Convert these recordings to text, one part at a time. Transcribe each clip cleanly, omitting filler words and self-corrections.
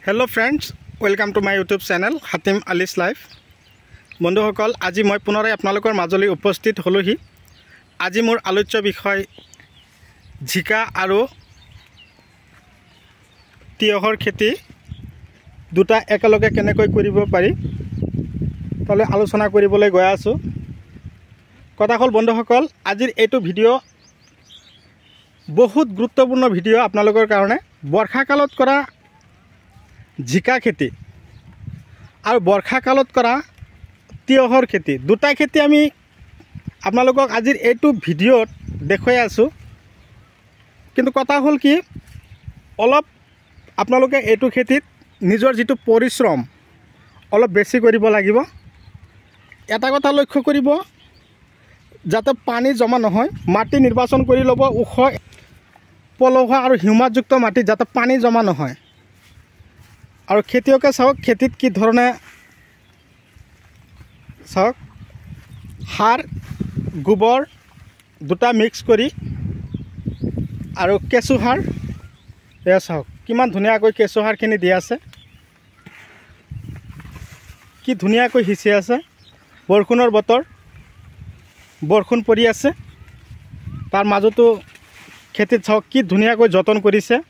Hello friends, welcome to my YouTube channel Hatim आलिस life. बंधुसकल आज मैं पुनराय आपनालोकर माजली उपस्थित हलोहि। आज मोर आलोच्य विषय जिका और तियहर खेती दुटा एकेलगे केनेকৈ কৰিব পাৰি তালে आलोचना কৰিবলৈ গৈ আছো। কথা হল বন্ধুসকল, আজিৰ এইটো ভিডিও बहुत गुरुत्वपूर्ण ভিডিও आपनालोকৰ কাৰণে। बर्षा कालत কৰা जिका खेती और बर्षा कालत करा तियहर खेती दुटा खेती आमी आपनालोকক आजिर एटू भिडिओत देखुवाई आसो। किन्तु कथा हल कि अलप आपनालोके एटू खेतित निजर जितु परिश्रम अलप बेसी करिब लागिब। एटा कथा लक्ष्य करिब जाते पानी जमा নহয়, माटी निर्वाचन करि लब उख पलहुआ और हिउमायुक्त माटी जाते पानी जमा নহয়। और खेतियके चाওক खेतित कि धरणे चाওক सार गोबर दुटा मिक्स करी और केঁচু सार एया चाওক किमान धुनियाকৈ केঁচু सारखिनि দি আছে, कि धुनियाকৈ हिची আছে। बरखुणर बतर बरखुण परि আছে, तार মাজতো खेतित चाওক कि धुनियाকৈ যতन কৰিছে।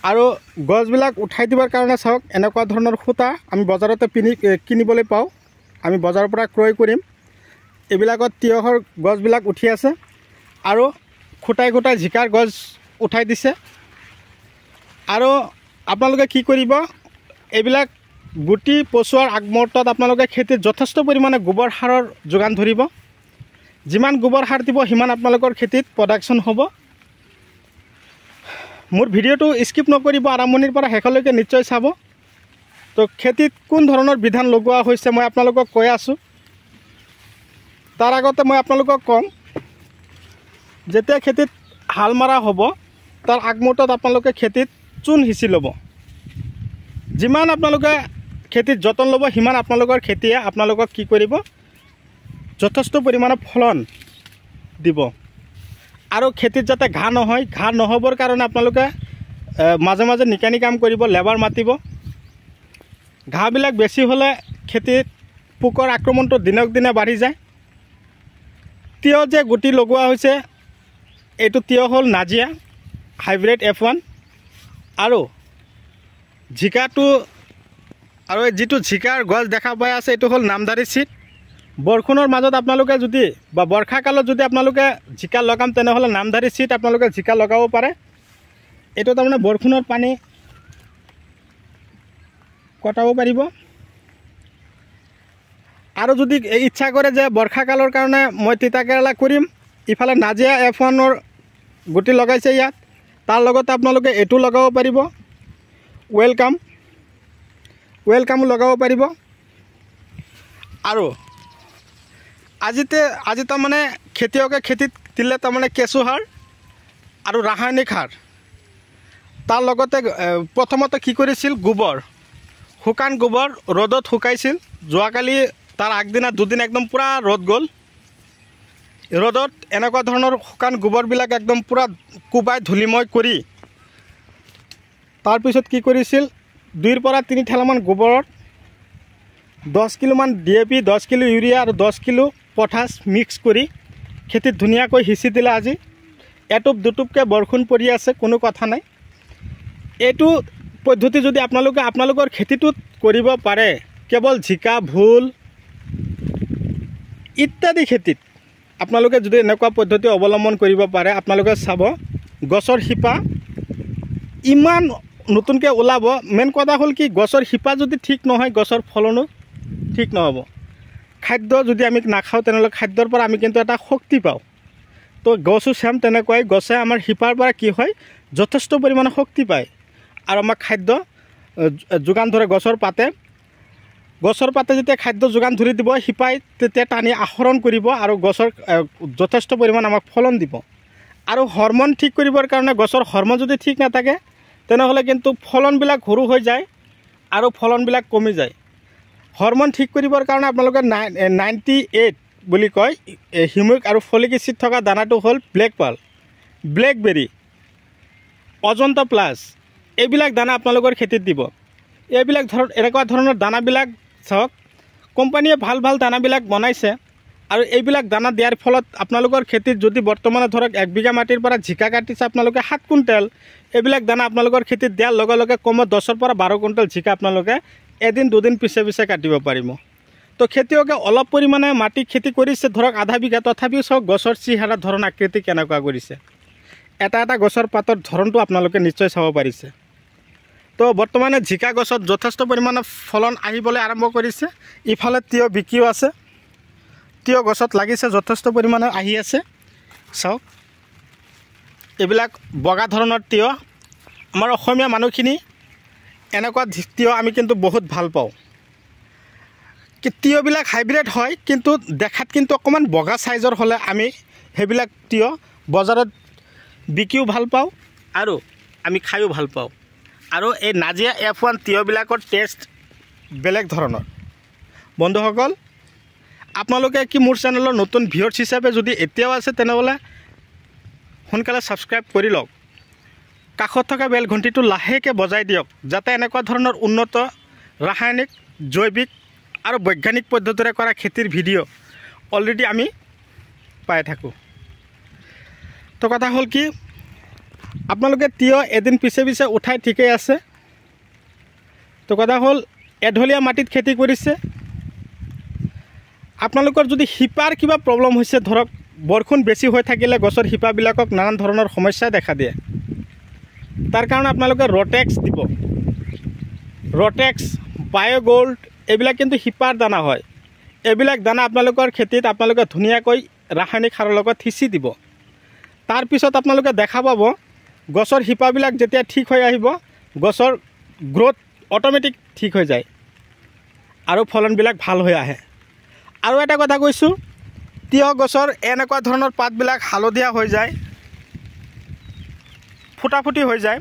और गछबिलाक उठाई दिबार कारण चाওক एनेकुवा धৰণৰ खुटा आमी बजारते किनिबले पाওঁ, आमी बजाৰৰ পৰা क्रय কৰিম। एबिलाकत तियहर गछबिलाक उठी আছে और खुटाई खुटाई जिकार गछ उठाई दिছে। और आपनालोके कि करिब एबिलाक गुटी पचुৱাৰ আগমুহূৰ্তত आपनालोके खेतित যথেষ্ট পৰিমাণে गोबर साৰৰ যোগান ধৰিব। जिमान गोबर सार দিব সিমান आपनालोকৰ खेतित प्रडाक्शन হ'ব। मोर भिडिओ स्किप नकरिब, आरम्भणिर पर शेषলৈকে निश्चय चाब। तो खेतित कोन धৰণৰ विधान लगुवा হৈছে मैं आपनालोকক কৈ आसो। तार आगते मैं आपनालोকক कम जेতিয়া खेतित हाल मारा हब तार আগমুহূৰ্তত आपनालोके खेतित चून हिची लब। जिमान आपनालोके खेतित যতন लब सिमान आपनालोকৰ खेतिয়ে आपनालोকক कि करिब যথেষ্ট পৰিমাণে फलन দিব। और खेतित जाते घाह নহয়, घाह নহবৰ कारण आपनालोके माजे माजे निकानी काम करिब, लेबार मातिब। घाहबिलाक बेसी हले खेतित पोकर आक्रमणটো दिनक दिने बाढ़ी যায়। तियह जे गुटी लगुवा হৈছে एटू तियह हल नाजिया हाइब्रिड F1 और जिकाटू और जिटू जिकार गछ देखा पाई आछे एटू हल नामदारी सीड। बरखुणर মাজত आपनालोके যদি বা बर्षा कालत যদি आपनालोके जिका लगाम तेनेहले नामदारी सीड आपनालोके जिका लगाब पारे। एटू तारमाने बरखुणर पानी कटाब पारिब। और যদি इच्छा करे जे बर्षा कालर कारणे मैं तिता केरेला करिम, इफाले नाजिया F1 गुटी लगाइছে ইয়াত, तार लगते आपनालोके एटू लगाब पारिब। वेलकामो लगाब पारिब। और আজি তাৰমানে খেতিয়কে খেতিত দিলে তাৰমানে কেঁচু সাৰ আৰু ৰাসায়নিক সাৰ, তাৰ লগতে প্ৰথমতে কি কৰিছিল গোবৰ, শুকান গোবৰ ৰ'দত শুকাইছিল। যোৱাকালি তাৰ আগদিনা দুদিন একদম পুৰা ৰ'দ গ'ল। ৰ'দত এনেকুৱা ধৰণৰ শুকান গোবৰবিলাক একদম পুৰা কোবাই ধূলিময় কৰি তাৰপিছত কি কৰিছিল 2 পৰা 3 ঠেলামান গোবৰত 10 কিলোমান DAP, 10 কিলো ইউৰিয়া और 10 কিলো পটাছ মিক্স কৰি খেতিত ধুনিয়াকৈ হিচি দিলে। আজি এটুপ দুটুপকে বৰষুণ পৰি আছে, কোনো কথা নাই। এইটো পদ্ধতি যদি আপোনালোকৰ খেতিটোত কৰিব পাৰে, কেৱল জিকা ভোল ইত্যাদি খেতিত আপোনালোকে যদি এনেকুৱা পদ্ধতি অৱলম্বন কৰিব পাৰে, আপোনালোকে চাব গছৰ শিপা ইমান নতুনকৈ ওলাব। মেইন কথা হ'ল কি গছৰ শিপা যদি ঠিক নহয় গছৰ ফলনো ঠিক নহ'ব। খাদ্য যদি আমি নাখাওঁ তেনেহ'লে খাদ্যৰ পৰা আমি কিন্তু এটা শক্তি পাওঁ। তো গছো চেম তেনেকুৱাই, গছে আমাৰ শিপাৰ পৰা কি হয় যথেষ্ট পৰিমাণে শক্তি পায় আৰু আমাক খাদ্য যোগান ধৰে। গছৰ পাতে যেতিয়া খাদ্য যোগান ধৰি দিব, শিপাই তেতিয়া টানি আহৰণ কৰিব আৰু গছৰ যথেষ্ট পৰিমাণে আমাক ফলন দিব। আৰু হৰমন ঠিক কৰিবৰ কাৰণে গছৰ হৰমন যদি ঠিক নাথাকে তেনেহ'লে কিন্তু ফলনবিলাক সৰু হৈ যায় আৰু ফলনবিলাক কমি যায়। হৰমন ঠিক কৰিবৰ কাৰণে আপোনালোকে 98 বুলি কয় হিউমিক আৰু ফলিক এচিড থকা দানাটো হ'ল black pearl, blackberry, Ajanta plus এইবিলাক দানা আপোনালোকৰ খেতিত দিব। এইবিলাক এনেকুৱা ধৰণৰ দানাবিলাক চাওক, কোম্পানীয়ে ভাল ভাল দানাবিলাক বনাইছে আৰু এইবিলাক দানা দিয়াৰ ফলত আপোনালোকৰ খেতিত যদি বৰ্তমানে ধৰক 1 বিঘা মাটিৰ পৰা জিকা কাটিছে আপোনালোকে 7 কুইণ্টেল, এইবিলাক দানা আপোনালোকৰ খেতিত দিয়াৰ লগে লগে কমত 10ৰ পৰা 12 কুইণ্টেল জিকা আপোনালোকে এদিন দুদিন পিছে পিছে কাটিব পাৰিব। তো খেতিয়কে অলপ পৰিমাণে মাটি খেতি কৰিছে ধৰক আধা বিঘা, তথাপিও চাওক গছৰ চেহেৰা ধৰণ আকৃতি কেনেকুৱা কৰিছে, এটা এটা গছৰ পাতৰ ধৰণটো আপোনালোকে নিশ্চয় চাব পাৰিছে। তো বৰ্তমানে জিকা গছত যথেষ্ট পৰিমাণে ফলন আহিবলৈ আৰম্ভ কৰিছে। ইফালে তিয়হ বিকিও আছে, তিয়হ গছত লাগিছে যথেষ্ট পৰিমাণে আহি আছে। চাওক এইবিলাক বগা ধৰণৰ তিয়হ, আমাৰ অসমীয়া মানুহখিনি এনেকুৱা তিয়হ আমি কিন্তু বহুত ভাল পাওঁ। তিয়হবিলাক হাইব্ৰিড হয়, কিন্তু দেখাত কিন্তু অকণমান বগা চাইজৰ হ'লে আমি সেইবিলাক তিয়হ বজাৰত বিকিও ভাল পাওঁ আৰু আমি খায়ো ভাল পাওঁ। আৰু এই নাজিয়া F1 তিয়হবিলাকৰ টেষ্ট বেলেগ ধৰণৰ। বন্ধুসকল, আপোনালোকে কি মোৰ চেনেলৰ নতুন ভিউৱাৰ্ছ হিচাপে যদি এতিয়াও আছে তেনেহ'লে সোনকালে ছাবস্ক্ৰাইব কৰি লওক, কাষত থকা বেল ঘণ্টিটো লাহেকৈ বজাই দিয়ক, যাতে এনেকুৱা ধৰণৰ উন্নত ৰাসায়নিক, জৈৱিক আৰু বৈজ্ঞানিক পদ্ধতিৰে কৰা খেতিৰ ভিডিঅ' অলৰেডি আমি পাই থাকোঁ। তো কথা হ'ল কি, আপোনালোকে তিয়হ এদিন পিছে পিছে উঠাই ঠিকেই আছে। তো কথা হ'ল এঢলীয়া মাটিত খেতি কৰিছে, আপোনালোকৰ যদি শিপাৰ কিবা প্ৰব্লেম হৈছে, ধৰক বৰষুণ বেছি হৈ থাকিলে গছৰ শিপাবিলাকক নানান ধৰণৰ সমস্যাই দেখা দিয়ে, তাৰ কাৰণে আপোনালোকে ৰটেক্স দিব। ৰটেক্স, বায়'গোল্ড এইবিলাক কিন্তু শিপাৰ দানা হয়। এইবিলাক দানা আপোনালোকৰ খেতিত আপোনালোকে ধুনীয়াকৈ ৰাসায়নিক সাৰৰ লগত সিঁচি দিব। তাৰপিছত আপোনালোকে দেখা পাব গছৰ শিপাবিলাক যেতিয়া ঠিক হৈ আহিব, গছৰ গ্ৰ'থ অট'মেটিক ঠিক হৈ যায় আৰু ফলনবিলাক ভাল হৈ আহে। আৰু এটা কথা কৈছোঁ, তিয়হ গছৰ এনেকুৱা ধৰণৰ পাতবিলাক হালধীয়া হৈ যায়, ফুটাফুটি হৈ যায়,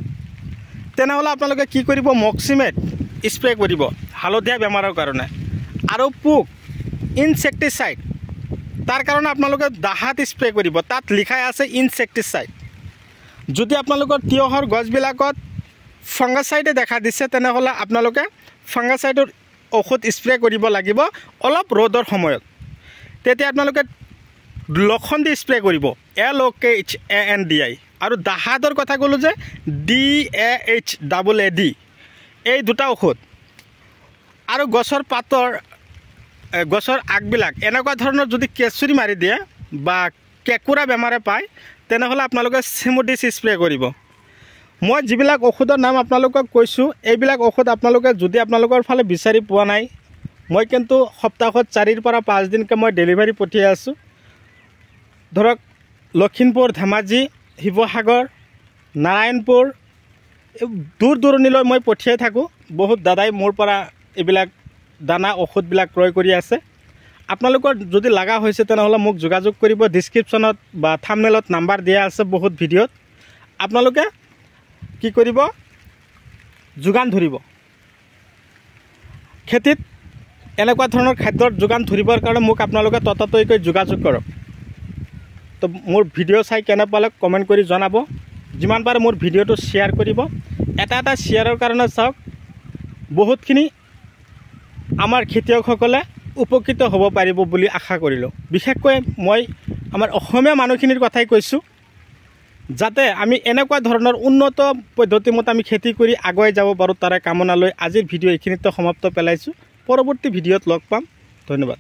তেনেহ'লে আপোনালোকে কি কৰিব, মক্সিমেট স্প্ৰে কৰিব হালধীয়া বেমাৰৰ কাৰণে। আৰু পোক, ইনছেক্টিচাইড, তাৰ কাৰণে আপোনালোকে দাহাত স্প্ৰে কৰিব, তাত লিখাই আছে ইনছেক্টিচাইড। যদি আপোনালোকৰ তিয়হৰ গছবিলাকত ফাংগাচাইডে দেখা দিছে তেনেহ'লে আপোনালোকে ফাংগাচাইডৰ ঔষধ স্প্ৰে কৰিব লাগিব অলপ ৰ'দৰ সময়ত। তেতিয়া আপোনালোকে লখন্দি স্প্ৰে কৰিব, LOKHANDI। আৰু দাহাদৰ কথা ক'লোঁ যে DAHAAD, এই দুটা ঔষধ। আৰু গছৰ পাতৰ, গছৰ আগবিলাক এনেকুৱা ধৰণৰ যদি কেঁচুৰি মাৰি দিয়ে বা কেঁকুৰা বেমাৰে পায় তেনেহ'লে আপোনালোকে চিমোডিছ স্প্ৰে কৰিব। মই যিবিলাক ঔষধৰ নাম আপোনালোকক কৈছোঁ, এইবিলাক ঔষধ আপোনালোকে যদি আপোনালোকৰ ফালে বিচাৰি পোৱা নাই, মই কিন্তু সপ্তাহত 4ৰ পৰা 5 দিনকৈ মই ডেলিভাৰী পঠিয়াই আছোঁ। ধৰক লখিমপুৰ, ধেমাজি, শিৱসাগৰ, নাৰায়ণপুৰ, দূৰ দূৰণিলৈ মই পঠিয়াই থাকোঁ। বহুত দাদাই মোৰ পৰা এইবিলাক দানা ঔষধবিলাক ক্ৰয় কৰি আছে। আপোনালোকৰ যদি লগা হৈছে তেনেহ'লে মোক যোগাযোগ কৰিব। ডিছক্ৰিপশ্যনত বা থাম্বনেইলত নাম্বাৰ দিয়া আছে বহুত ভিডিঅ'ত। আপোনালোকে কি কৰিব, যোগান ধৰিব। খেতিত এনেকুৱা ধৰণৰ খাদ্যৰ যোগান ধৰিবৰ কাৰণে মোক আপোনালোকে ততাতৈয়াকৈ যোগাযোগ কৰক। তো মোৰ ভিডিঅ' চাই কেনে পালে কমেণ্ট কৰি জনাব। যিমান পাৰে মোৰ ভিডিঅ'টো শ্বেয়াৰ কৰিব। এটা এটা শ্বেয়াৰৰ কাৰণে চাওক বহুতখিনি আমাৰ খেতিয়কসকলে উপকৃত হ'ব পাৰিব বুলি আশা কৰিলোঁ। বিশেষকৈ মই আমাৰ অসমীয়া মানুহখিনিৰ কথাই কৈছোঁ, যাতে আমি এনেকুৱা ধৰণৰ উন্নত পদ্ধতিমতে আমি খেতি কৰি আগুৱাই যাব পাৰোঁ, তাৰে কামনা লৈ আজিৰ ভিডিঅ' এইখিনিতে সমাপ্ত পেলাইছোঁ। পৰৱৰ্তী ভিডিঅ'ত লগ পাম। ধন্যবাদ।